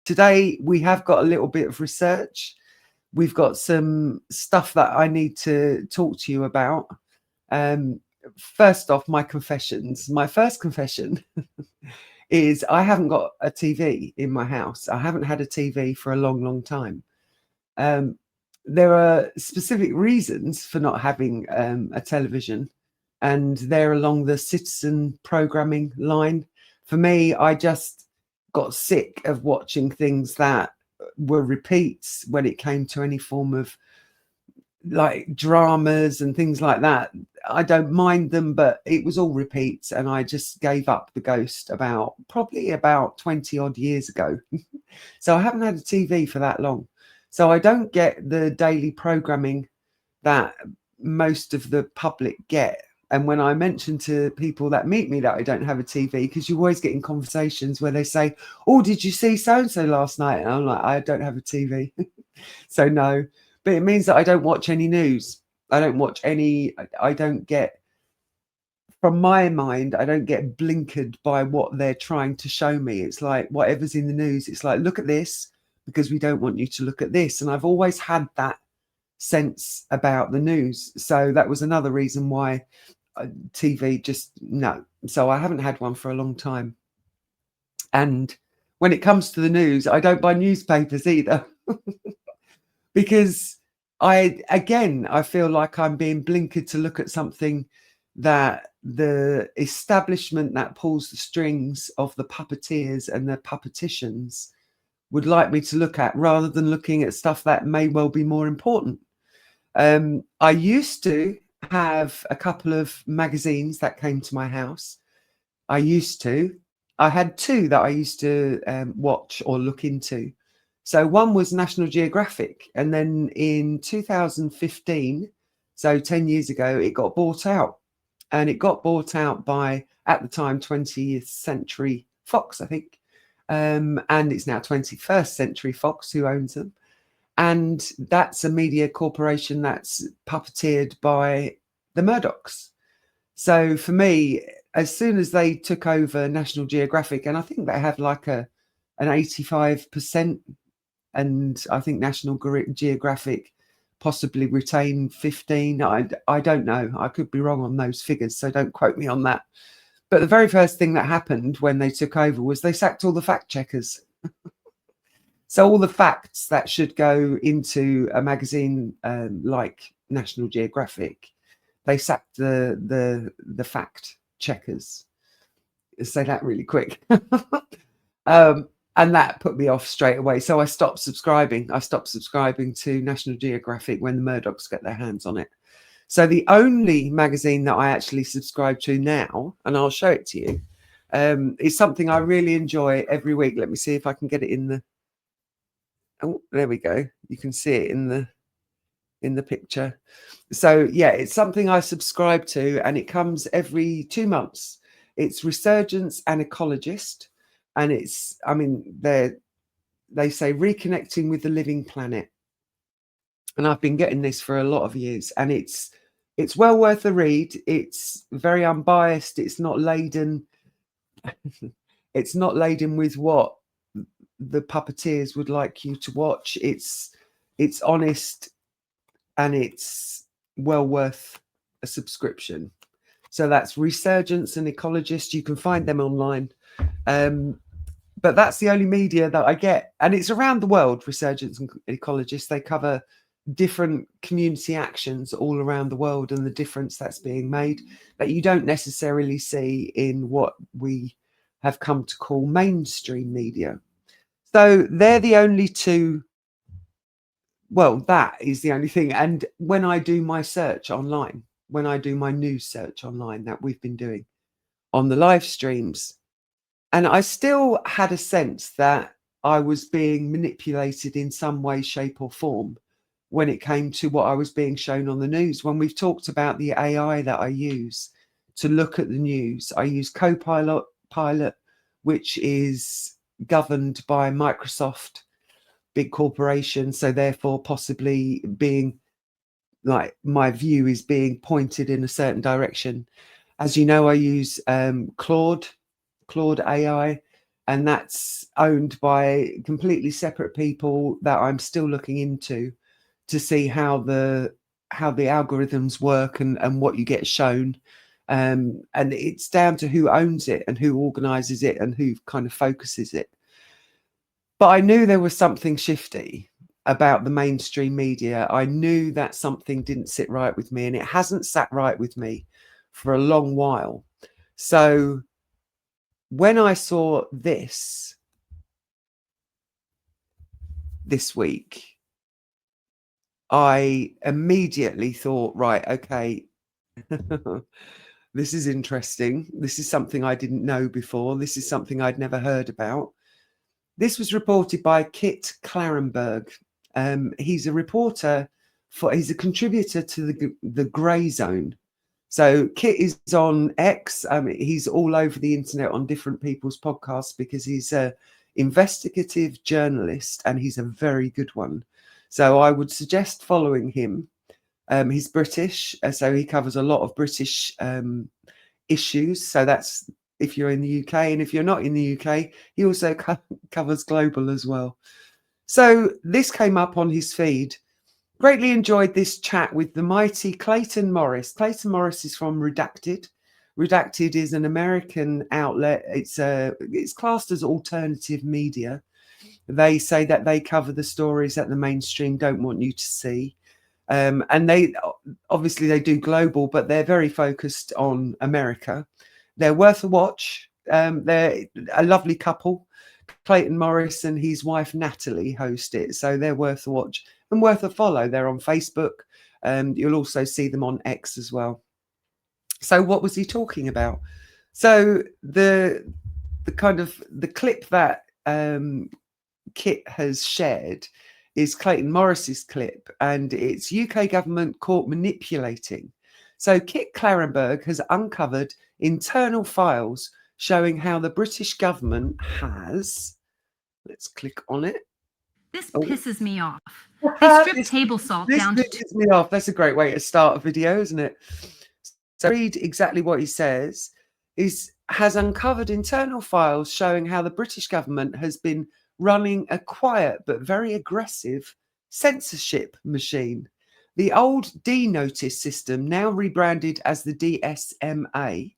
Today, we have got a little bit of research. We've got some stuff that I need to talk to you about. First off, my confessions. My first confession is I haven't got a TV in my house. I haven't had a TV for a long, long time. There are specific reasons for not having a television, and they're along the citizen programming line. For me, I just got sick of watching things that were repeats when it came to any form of like dramas and things like that. I don't mind them, but it was all repeats, and I just gave up the ghost probably about 20 odd years ago. So I haven't had a TV for that long. So I don't get the daily programming that most of the public get. And when I mention to people that meet me that I don't have a TV, because you always get in conversations where they say, "Oh, did you see so-and-so last night?" And I'm like, I don't have a TV. So no, but it means that I don't watch any news. I don't get, from my mind, I don't get blinkered by what they're trying to show me. It's like whatever's in the news, it's like, look at this, because we don't want you to look at this. And I've always had that sense about the news. So that was another reason why TV, just no. So I haven't had one for a long time. And when it comes to the news, I don't buy newspapers either. Because I feel like I'm being blinkered to look at something that the establishment that pulls the strings of the puppeteers and the puppeticians would like me to look at, rather than looking at stuff that may well be more important. I used to have a couple of magazines that came to my house. I had two that I used to watch or look into. So one was National Geographic, and then in 2015, so 10 years ago, it got bought out. And it got bought out by, at the time, 20th Century Fox, I think. And it's now 21st Century Fox who owns them. And that's a media corporation that's puppeteered by the Murdochs. So for me, as soon as they took over National Geographic, and I think they have like an 85%, and I think National Geographic possibly retain 15. I don't know. I could be wrong on those figures, so don't quote me on that. But the very first thing that happened when they took over was they sacked all the fact checkers. So all the facts that should go into a magazine like National Geographic, they sacked the fact checkers. Say that really quick. And that put me off straight away. So I stopped subscribing. I stopped subscribing to National Geographic when the Murdochs get their hands on it. So the only magazine that I actually subscribe to now, and I'll show it to you, is something I really enjoy every week. Let me see if I can get it in the... Oh, there we go. You can see it in the picture. So yeah, it's something I subscribe to, and it comes every 2 months. It's Resurgence and Ecologist. And it's, I mean, they say reconnecting with the living planet. And I've been getting this for a lot of years, and it's well worth a read. It's very unbiased. It's not laden. It's not laden with what the puppeteers would like you to watch. It's honest, and it's well worth a subscription. So that's Resurgence and Ecologist. You can find them online. But that's the only media that I get, and it's around the world. Resurgence and Ecologist, they cover different community actions all around the world, and the difference that's being made that you don't necessarily see in what we have come to call mainstream media. So they're the only two. Well, that is the only thing. And when I do my search online, when I do my news search online that we've been doing on the live streams, and I still had a sense that I was being manipulated in some way, shape or form when it came to what I was being shown on the news. When we've talked about the AI that I use to look at the news, I use Copilot, which is governed by Microsoft, big corporation. So therefore possibly being like, my view is being pointed in a certain direction. As you know, I use Claude AI, and that's owned by completely separate people that I'm still looking into to see how the algorithms work and what you get shown. And it's down to who owns it and who organizes it and who kind of focuses it. But I knew there was something shifty about the mainstream media. I knew that something didn't sit right with me, and it hasn't sat right with me for a long while. So when I saw this week, I immediately thought, right, okay, this is interesting. This is something I didn't know before. This is something I'd never heard about. This was reported by Kit Clarenberg. He's a reporter he's a contributor to the Grey Zone. So Kit is on X. He's all over the internet on different people's podcasts because he's a investigative journalist and he's a very good one. So I would suggest following him. He's British, so he covers a lot of British issues. So that's if you're in the UK, and if you're not in the UK, he also covers global as well. So this came up on his feed. Greatly enjoyed this chat with the mighty Clayton Morris. Clayton Morris is from Redacted. Redacted is an American outlet. It's classed as alternative media. They say that they cover the stories that the mainstream don't want you to see. And they obviously they do global, but they're very focused on America. They're worth a watch. They're a lovely couple. Clayton Morris and his wife Natalie host it, so they're worth a watch and worth a follow. They're on Facebook. You'll also see them on X as well. So what was he talking about? So the clip that Kit has shared is Clayton Morris's clip, and it's UK government caught manipulating. So Kit Clarenberg has uncovered internal files showing how the British government has, let's click on it. This pisses me off. They strip table salt down to... This pisses me off. That's a great way to start a video, isn't it? So read exactly what he says. Has uncovered internal files showing how the British government has been running a quiet but very aggressive censorship machine. The old D-Notice system, now rebranded as the DSMA,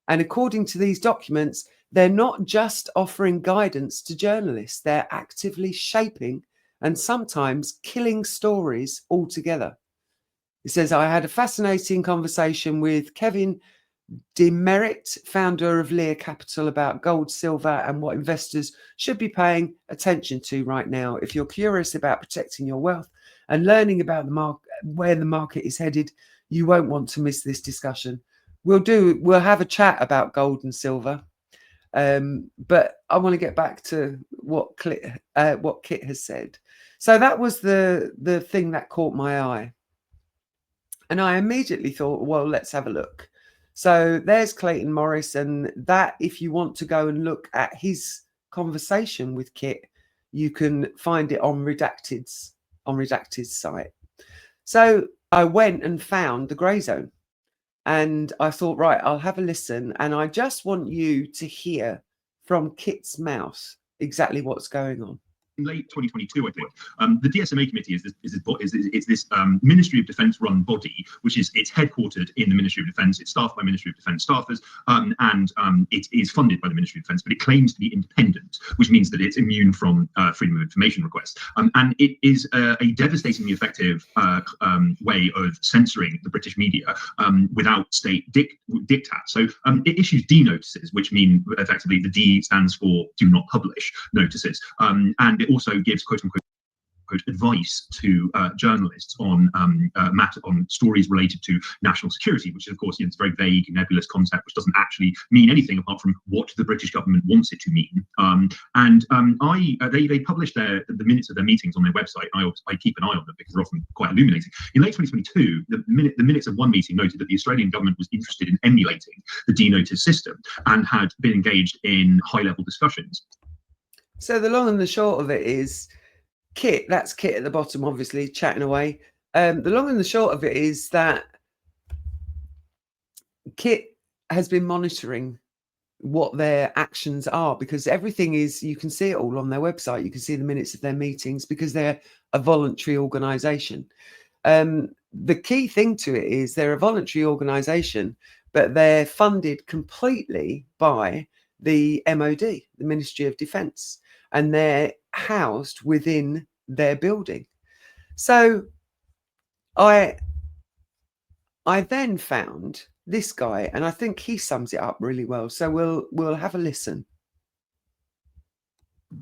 and according to these documents, they're not just offering guidance to journalists, they're actively shaping and sometimes killing stories altogether. It says, I had a fascinating conversation with Kevin Demerit, founder of Lear Capital, about gold, silver, and what investors should be paying attention to right now. If you're curious about protecting your wealth and learning about where the market is headed, you won't want to miss this discussion. We'll have a chat about gold and silver, but I want to get back to what Kit has said. So that was the thing that caught my eye, and I immediately thought, well, let's have a look. So there's Clayton Morris, and that, if you want to go and look at his conversation with Kit, you can find it on Redacted's site. So I went and found the Grey Zone, and I thought, right, I'll have a listen, and I just want you to hear from Kit's mouth exactly what's going on. In late 2022, I think, the DSMA committee is this Ministry of Defence run body, which it's headquartered in the Ministry of Defence. It's staffed by Ministry of Defence staffers, and it is funded by the Ministry of Defence, but it claims to be independent, which means that it's immune from freedom of information requests. And it is a devastatingly effective way of censoring the British media without state diktat. So it issues D notices, which mean effectively the D stands for do not publish notices, and it also gives quote unquote advice to journalists on stories related to national security, which is of course, it's a very vague, nebulous concept which doesn't actually mean anything apart from what the British government wants it to mean. They publish the minutes of their meetings on their website. I keep an eye on them because they're often quite illuminating. In late 2022, the minutes of one meeting noted that the Australian government was interested in emulating the D-Notice system and had been engaged in high-level discussions. So the long and the short of it is, Kit, that's Kit at the bottom, obviously, chatting away. The long and the short of it is that Kit has been monitoring what their actions are, because everything is, you can see it all on their website. You can see the minutes of their meetings because they're a voluntary organisation. The key thing to it is they're a voluntary organisation, but they're funded completely by the MOD, the Ministry of Defence, and they're housed within their building. So I then found this guy, and I think he sums it up really well. So we'll have a listen.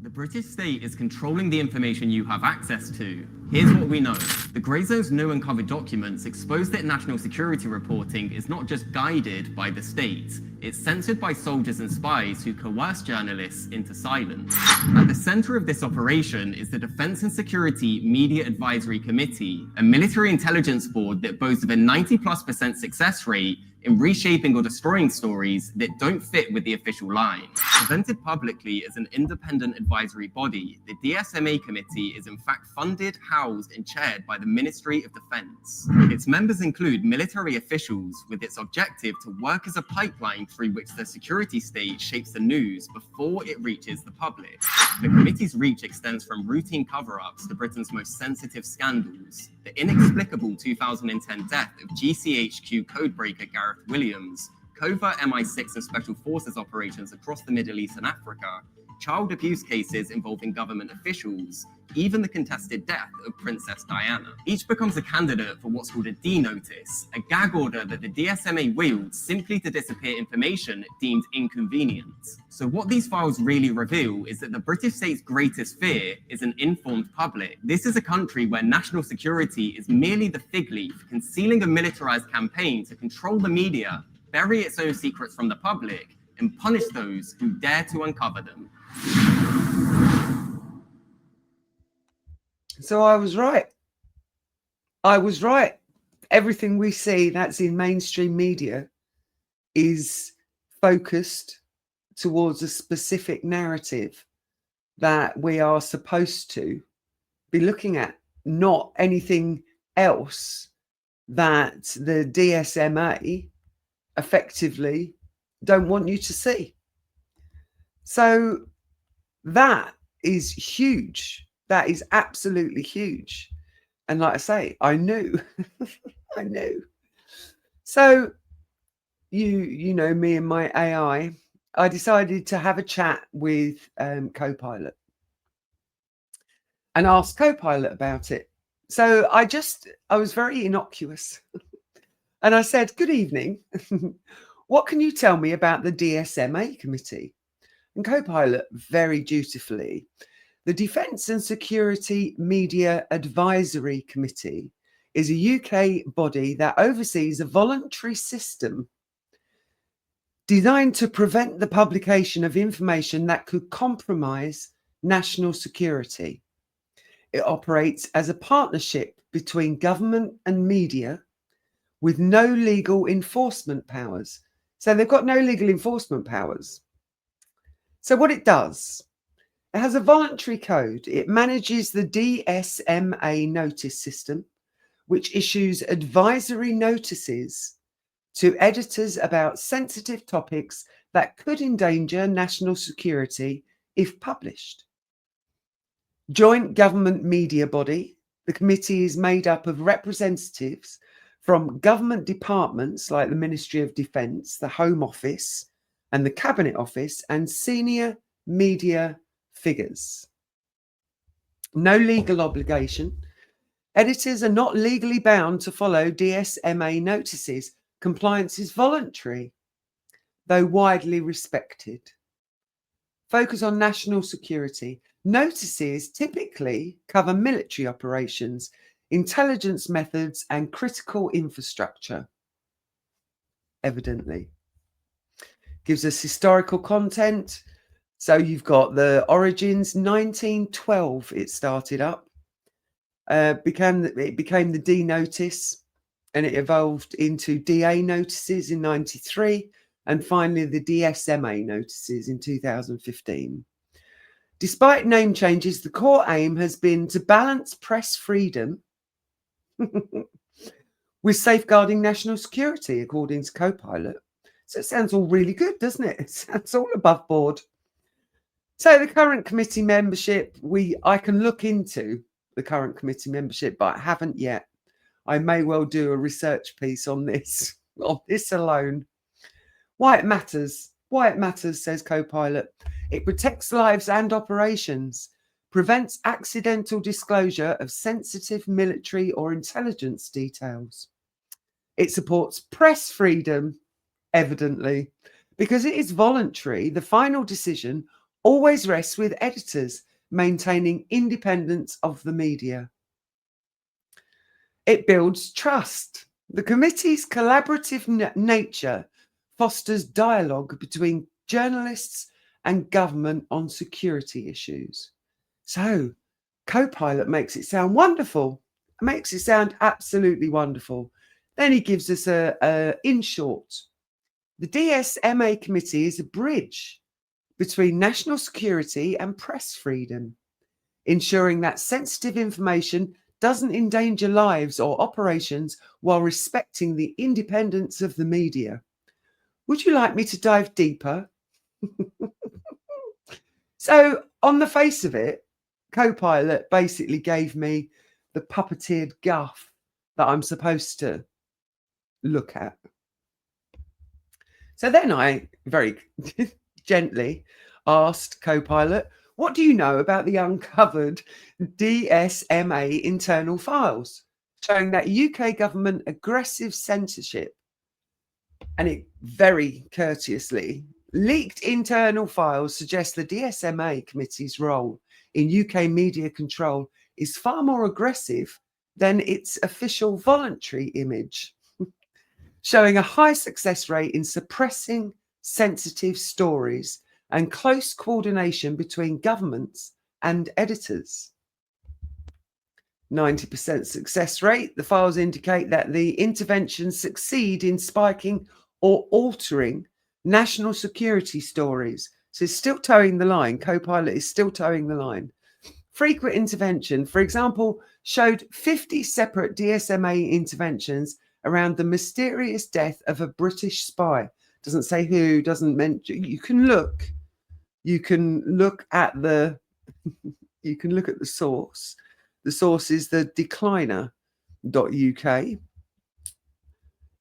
The British state is controlling the information you have access to. Here's what we know. The Grey Zone's new uncovered documents expose that national security reporting is not just guided by the state, it's censored by soldiers and spies who coerce journalists into silence. At the center of this operation is the Defense and Security Media Advisory Committee, a military intelligence board that boasts of a 90+% success rate in reshaping or destroying stories that don't fit with the official line. Presented publicly as an independent advisory body, the DSMA committee is in fact funded, housed, and chaired by the Ministry of Defence. Its members include military officials, with its objective to work as a pipeline through which the security state shapes the news before it reaches the public. The committee's reach extends from routine cover-ups to Britain's most sensitive scandals. The inexplicable 2010 death of GCHQ codebreaker Gareth Williams, covert MI6 and Special Forces operations across the Middle East and Africa, child abuse cases involving government officials, even the contested death of Princess Diana. Each becomes a candidate for what's called a D-notice, a gag order that the DSMA wields simply to disappear information deemed inconvenient. So what these files really reveal is that the British state's greatest fear is an informed public. This is a country where national security is merely the fig leaf, concealing a militarized campaign to control the media, bury its own secrets from the public, and punish those who dare to uncover them. So I was right. I was right. Everything we see that's in mainstream media is focused towards a specific narrative that we are supposed to be looking at, not anything else that the DSMA effectively don't want you to see. So that is huge. That is absolutely huge. And like I say, I knew. I knew. So you know me and my AI, I decided to have a chat with Copilot and ask Copilot about it. So I was very innocuous. And I said, good evening. What can you tell me about the DSMA committee? And Copilot, very dutifully, the Defence and Security Media Advisory Committee is a UK body that oversees a voluntary system designed to prevent the publication of information that could compromise national security. It operates as a partnership between government and media with no legal enforcement powers. So they've got no legal enforcement powers. So what it does, it has a voluntary code. It manages the DSMA notice system, which issues advisory notices to editors about sensitive topics that could endanger national security if published. Joint government media body, the committee is made up of representatives from government departments like the Ministry of Defence, the Home Office and the Cabinet Office, and senior media figures. No legal obligation. Editors are not legally bound to follow DSMA notices. Compliance is voluntary, though widely respected. Focus on national security. Notices typically cover military operations, intelligence methods, and critical infrastructure. Evidently. Gives us historical content. So you've got the origins, 1912 it started up. It became the D notice, and it evolved into DA notices in 93, and finally the DSMA notices in 2015. Despite name changes, the core aim has been to balance press freedom with safeguarding national security, according to Copilot. So it sounds all really good, doesn't it? It sounds all above board. So the current committee membership, I can look into the current committee membership, but I haven't yet. I may well do a research piece on this alone. Why it matters. Why it matters, says Copilot. It protects lives and operations, prevents accidental disclosure of sensitive military or intelligence details. It supports press freedom, evidently, because it is voluntary. The final decision always rests with editors maintaining independence of the media. It builds trust. The committee's collaborative nature fosters dialogue between journalists and government on security issues. So, Copilot makes it sound wonderful. It makes it sound absolutely wonderful. Then he gives us in short, the DSMA committee is a bridge between national security and press freedom, ensuring that sensitive information doesn't endanger lives or operations while respecting the independence of the media. Would you like me to dive deeper? So, on the face of it, Copilot basically gave me the puppeteered guff that I'm supposed to look at. So then I very gently asked Copilot, what do you know about the uncovered DSMA internal files showing that UK government aggressive censorship? And it very courteously, leaked internal files suggest the DSMA committee's role in UK media control is far more aggressive than its official voluntary image, showing a high success rate in suppressing sensitive stories and close coordination between governments and editors. 90% success rate. The files indicate that the interventions succeed in spiking or altering national security stories. So it's still towing the line. Copilot is still towing the line. Frequent intervention, for example, showed 50 separate DSMA interventions around the mysterious death of a British spy. Doesn't say who, doesn't mention. You can look at the source. The source is the decliner.uk.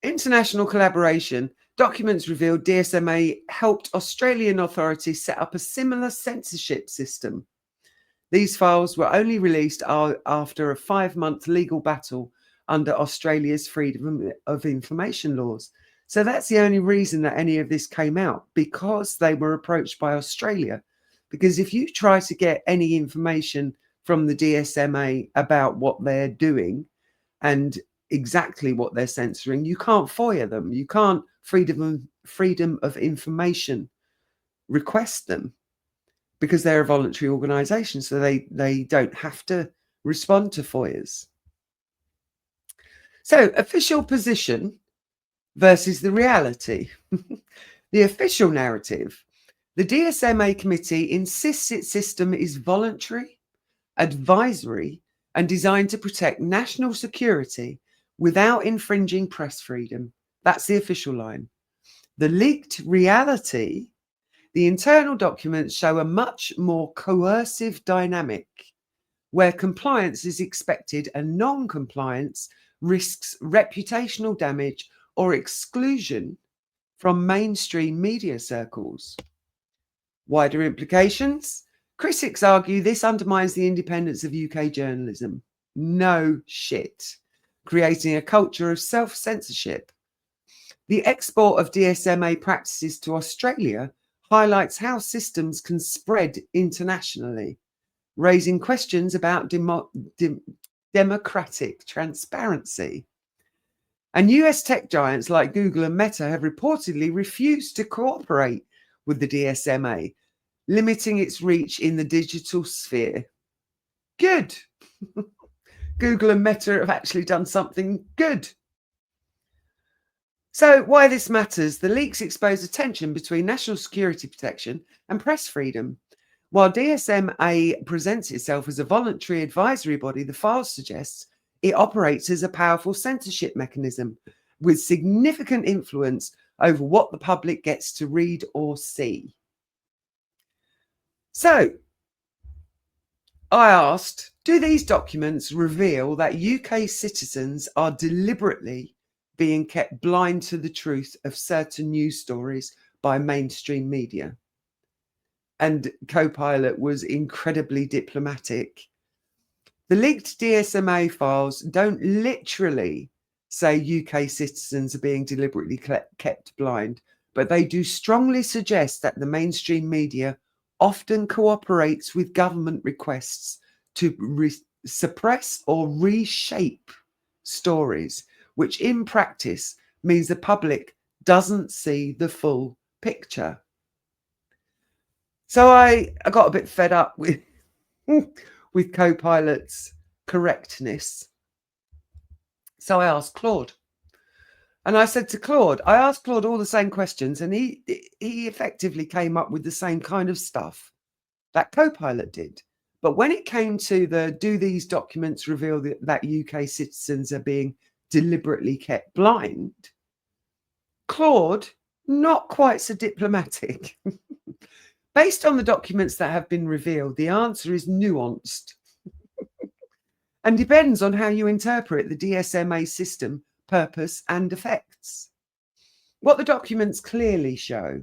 International collaboration. Documents revealed DSMA helped Australian authorities set up a similar censorship system. These files were only released after a 5-month legal battle under Australia's Freedom of Information laws. So that's the only reason that any of this came out, because they were approached by Australia. Because if you try to get any information from the DSMA about what they're doing and exactly what they're censoring, you can't FOIA them. You can't freedom of information request them, because they're a voluntary organisation, so they don't have to respond to FOIAs. So, official position versus the reality. The official narrative. The DSMA committee insists its system is voluntary, advisory, and designed to protect national security without infringing press freedom. That's the official line. The leaked reality. The internal documents show a much more coercive dynamic where compliance is expected and non-compliance risks reputational damage or exclusion from mainstream media circles. Wider implications. Critics argue this undermines the independence of UK journalism. No shit. Creating a culture of self-censorship. The export of DSMA practices to Australia highlights how systems can spread internationally, raising questions about democratic transparency. And US tech giants like Google and Meta have reportedly refused to cooperate with the DSMA, limiting its reach in the digital sphere. Good. Google and Meta have actually done something good. So why this matters, the leaks expose a tension between national security protection and press freedom. While DSMA presents itself as a voluntary advisory body, the file suggests it operates as a powerful censorship mechanism with significant influence over what the public gets to read or see. So I asked, do these documents reveal that UK citizens are deliberately being kept blind to the truth of certain news stories by mainstream media? And Copilot was incredibly diplomatic. The leaked DSMA files don't literally say UK citizens are being deliberately kept blind, but they do strongly suggest that the mainstream media often cooperates with government requests to suppress or reshape stories, which in practice means the public doesn't see the full picture. So I got a bit fed up with with Copilot's correctness. So I asked Claude. And I said to Claude, I asked Claude all the same questions, and he effectively came up with the same kind of stuff that Copilot did. But when it came to do these documents reveal that UK citizens are being deliberately kept blind, Claude, not quite so diplomatic. Based on the documents that have been revealed, the answer is nuanced and depends on how you interpret the DSMA system, purpose and effects. What the documents clearly show: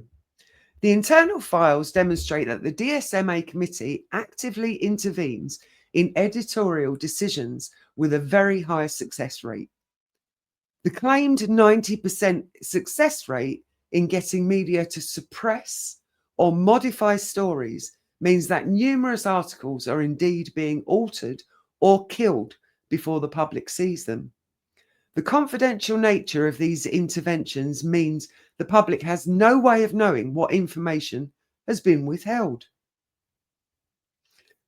the internal files demonstrate that the DSMA committee actively intervenes in editorial decisions with a very high success rate. The claimed 90% success rate in getting media to suppress or modify stories means that numerous articles are indeed being altered or killed before the public sees them. The confidential nature of these interventions means the public has no way of knowing what information has been withheld.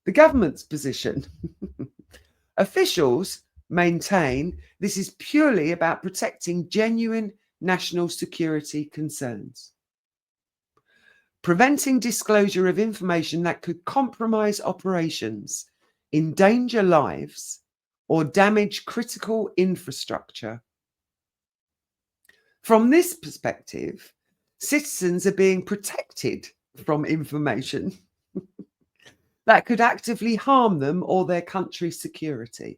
The government's position. Officials maintain this is purely about protecting genuine national security concerns, preventing disclosure of information that could compromise operations, endanger lives, or damage critical infrastructure. From this perspective, citizens are being protected from information that could actively harm them or their country's security.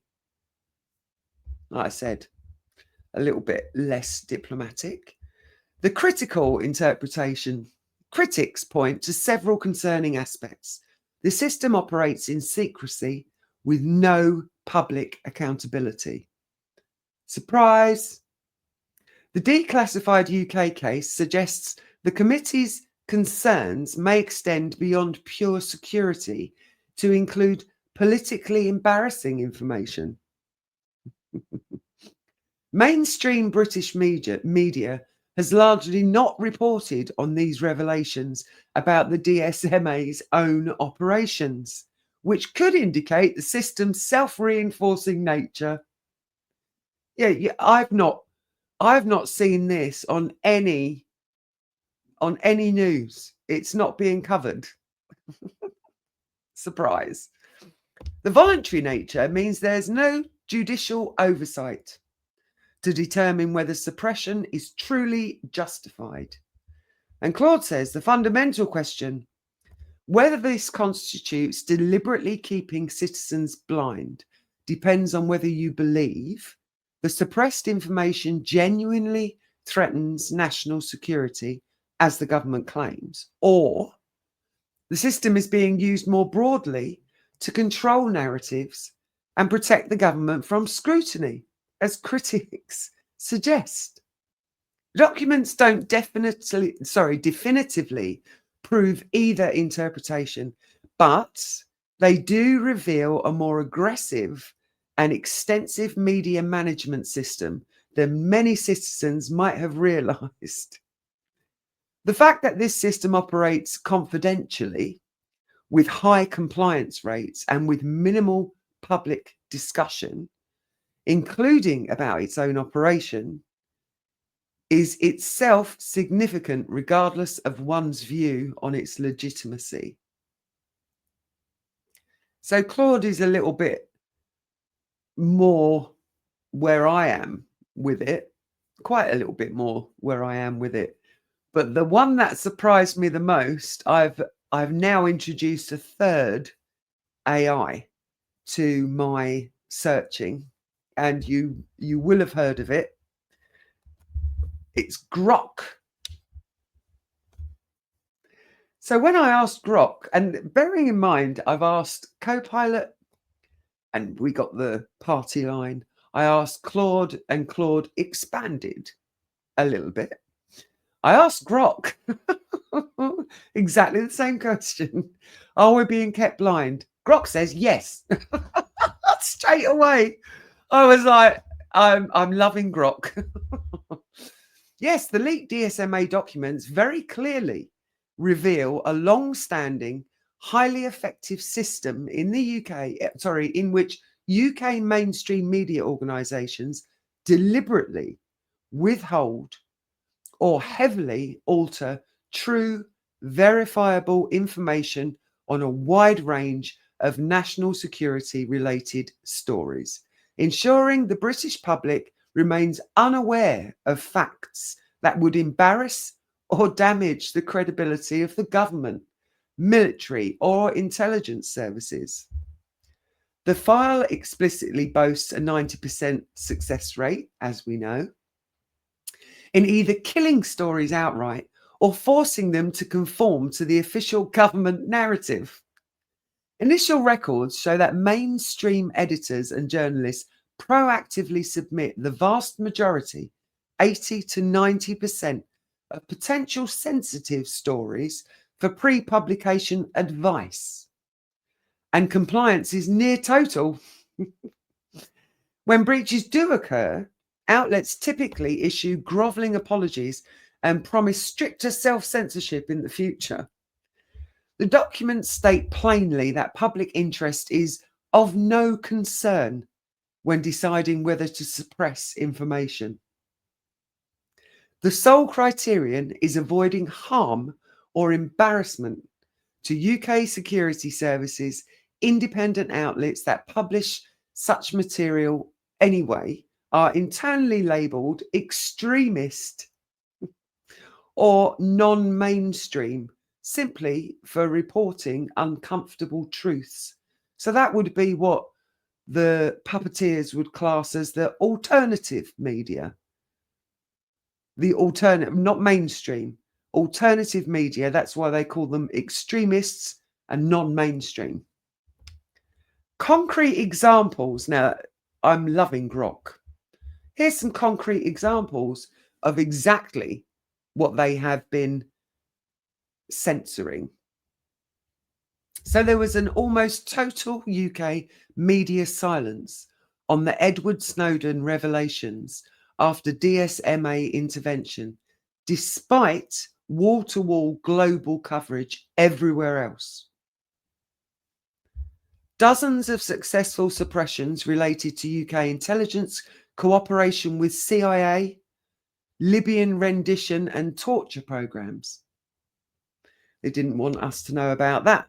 Like I said, a little bit less diplomatic. The critical interpretation. Critics point to several concerning aspects. The system operates in secrecy with no public accountability. Surprise! The declassified UK case suggests the committee's concerns may extend beyond pure security to include politically embarrassing information. Mainstream British media has largely not reported on these revelations about the DSMA's own operations, which could indicate the system's self-reinforcing nature. Yeah, I've not seen this on any news. It's not being covered. Surprise. The voluntary nature means there's no judicial oversight to determine whether suppression is truly justified. And Claude says the fundamental question, whether this constitutes deliberately keeping citizens blind, depends on whether you believe the suppressed information genuinely threatens national security, as the government claims, or the system is being used more broadly to control narratives and protect the government from scrutiny, as critics suggest. Documents don't definitively prove either interpretation, but they do reveal a more aggressive and extensive media management system than many citizens might have realized. The fact that this system operates confidentially, with high compliance rates and with minimal public discussion, including about its own operation, is itself significant regardless of one's view on its legitimacy. So Claude is a little bit more where I am with it. quite a little bit more where I am with it. But the one that surprised me the most, I've now introduced a third AI to my searching, and you will have heard of it. It's Grok. So when I asked Grok, and bearing in mind I've asked Copilot and we got the party line, I asked Claude and Claude expanded a little bit. I asked Grok exactly the same question. Are we being kept blind? Grok says yes. Straight away. I was like, I'm loving Grok. Yes, the leaked DSMA documents very clearly reveal a long-standing, highly effective system in the UK, in which UK mainstream media organisations deliberately withhold or heavily alter true, verifiable information on a wide range of national security related stories, ensuring the British public remains unaware of facts that would embarrass or damage the credibility of the government, military, or intelligence services. The file explicitly boasts a 90% success rate, as we know, in either killing stories outright or forcing them to conform to the official government narrative. Initial records show that mainstream editors and journalists proactively submit the vast majority, 80 to 90%, of potential sensitive stories for pre-publication advice. And compliance is near total. When breaches do occur, outlets typically issue grovelling apologies and promise stricter self-censorship in the future. The documents state plainly that public interest is of no concern when deciding whether to suppress information. The sole criterion is avoiding harm or embarrassment to UK security services, independent outlets that publish such material anyway are internally labelled extremist or non-mainstream, simply for reporting uncomfortable truths. So that would be what the puppeteers would class as the alternative media. The alternative, not mainstream, alternative media. That's why they call them extremists and non-mainstream. Concrete examples. Now, I'm loving Grok. Here's some concrete examples of exactly what they have been censoring. So there was an almost total UK media silence on the Edward Snowden revelations after DSMA intervention, despite wall-to-wall global coverage everywhere else. Dozens of successful suppressions related to UK intelligence cooperation with CIA, Libyan rendition and torture programs. They didn't want us to know about that.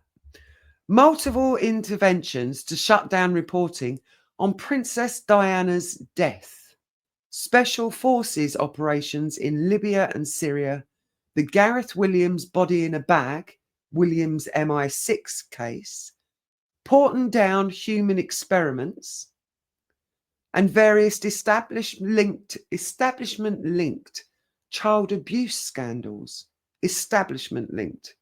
Multiple interventions to shut down reporting on Princess Diana's death. Special forces operations in Libya and Syria. The Gareth Williams body in a bag, Williams MI6 case. Porton Down human experiments. And various establishment-linked child abuse scandals. Establishment-linked.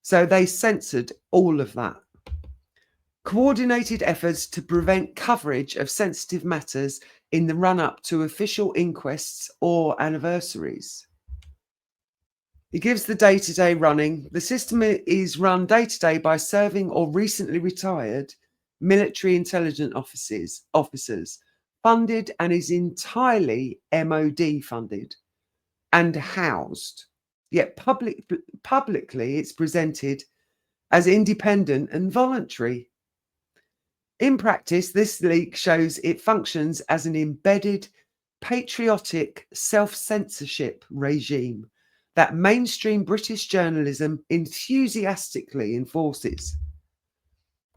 So they censored all of that. Coordinated efforts to prevent coverage of sensitive matters in the run-up to official inquests or anniversaries. It gives the day-to-day running. The system is run day-to-day by serving or recently retired military intelligence officers, funded and is entirely MOD funded and housed. Yet publicly it's presented as independent and voluntary. In practice, this leak shows it functions as an embedded patriotic self-censorship regime that mainstream British journalism enthusiastically enforces.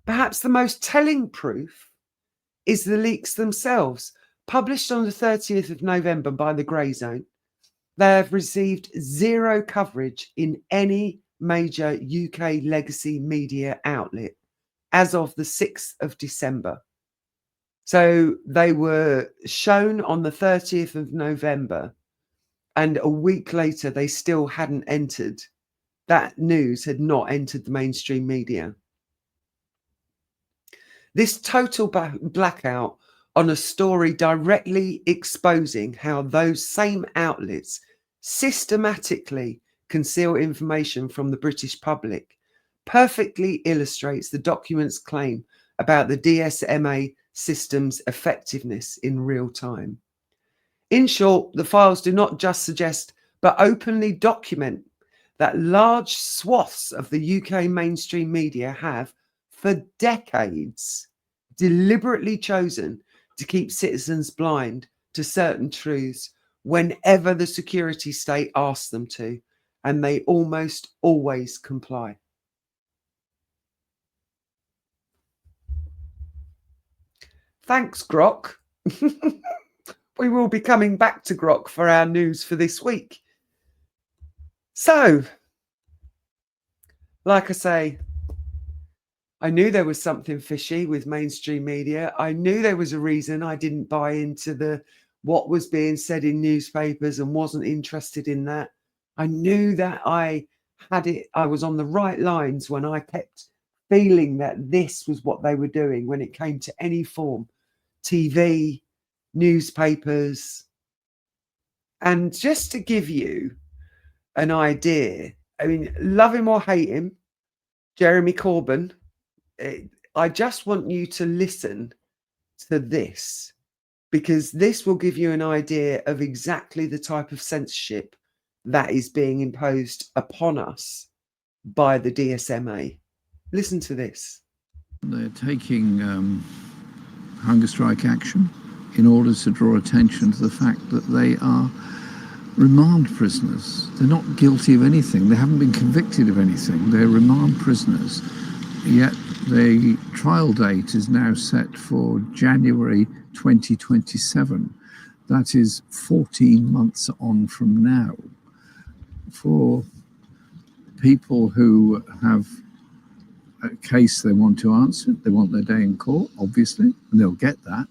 Perhaps the most telling proof is the leaks themselves, published on the 30th of November by the Grey Zone, they have received zero coverage in any major UK legacy media outlet as of the 6th of December. So they were shown on the 30th of November, and a week later they still hadn't entered. That news had not entered the mainstream media. This total blackout on a story directly exposing how those same outlets systematically conceal information from the British public perfectly illustrates the document's claim about the DSMA system's effectiveness in real time. In short, the files do not just suggest but openly document that large swaths of the UK mainstream media have, for decades, deliberately chosen to keep citizens blind to certain truths whenever the security state asks them to, and they almost always comply. Thanks, Grok. We will be coming back to Grok for our news for this week. So, like I say, I knew there was something fishy with mainstream media. I knew there was a reason I didn't buy into what was being said in newspapers and wasn't interested in that. I knew that I was on the right lines when I kept feeling that this was what they were doing when it came to any form, TV, newspapers. And just to give you an idea, I mean, love him or hate him, Jeremy Corbyn, I just want you to listen to this, because this will give you an idea of exactly the type of censorship that is being imposed upon us by the DSMA. Listen to this. They're taking hunger strike action in order to draw attention to the fact that they are remand prisoners. They're not guilty of anything. They haven't been convicted of anything. They're remand prisoners. Yet the trial date is now set for January 2027. That is 14 months on from now. For people who have a case they want to answer, they want their day in court, obviously, and they'll get that.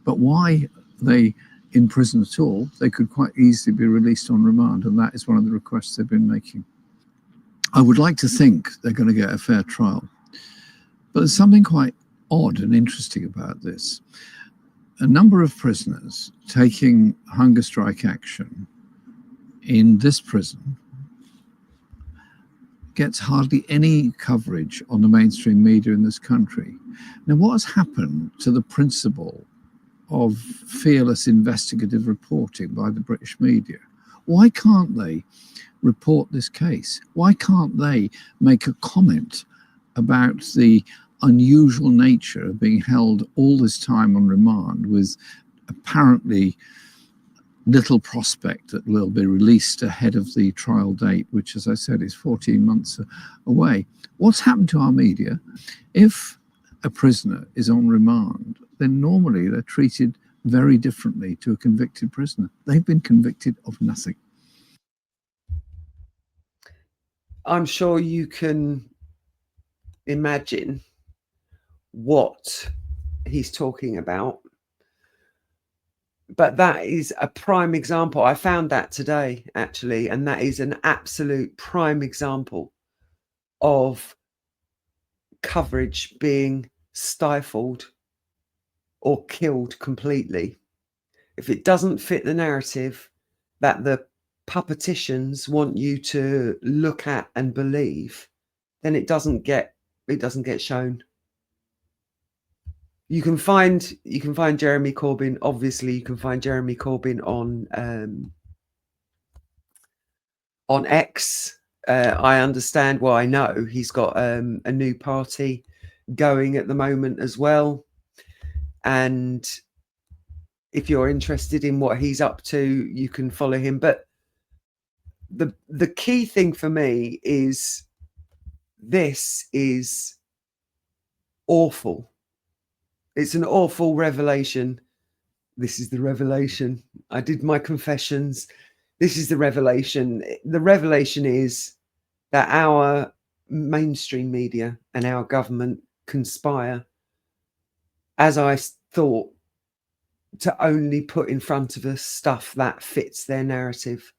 But why are they in prison at all? They could quite easily be released on remand, and that is one of the requests they've been making. I would like to think they're going to get a fair trial. But there's something quite odd and interesting about this. A number of prisoners taking hunger strike action in this prison gets hardly any coverage on the mainstream media in this country. Now, what has happened to the principle of fearless investigative reporting by the British media? Why can't they report this case? Why can't they make a comment about the unusual nature of being held all this time on remand with apparently little prospect that will be released ahead of the trial date, which, as I said, is 14 months away? What's happened to our media? If a prisoner is on remand, then normally they're treated very differently to a convicted prisoner. They've been convicted of nothing. I'm sure you can imagine what he's talking about. But that is a prime example. I found that today, actually, and that is an absolute prime example of coverage being stifled or killed completely. If it doesn't fit the narrative that the puppeticians want you to look at and believe, then it doesn't get shown. You can find Jeremy Corbyn. Obviously, you can find Jeremy Corbyn on X. I understand. Well, I know he's got a new party going at the moment as well. And if you're interested in what he's up to, you can follow him. But the key thing for me is this is awful. It's an awful revelation this is the revelation. I did my confessions. This is the revelation. The revelation is that our mainstream media and our government conspire, as I thought, to only put in front of us stuff that fits their narrative.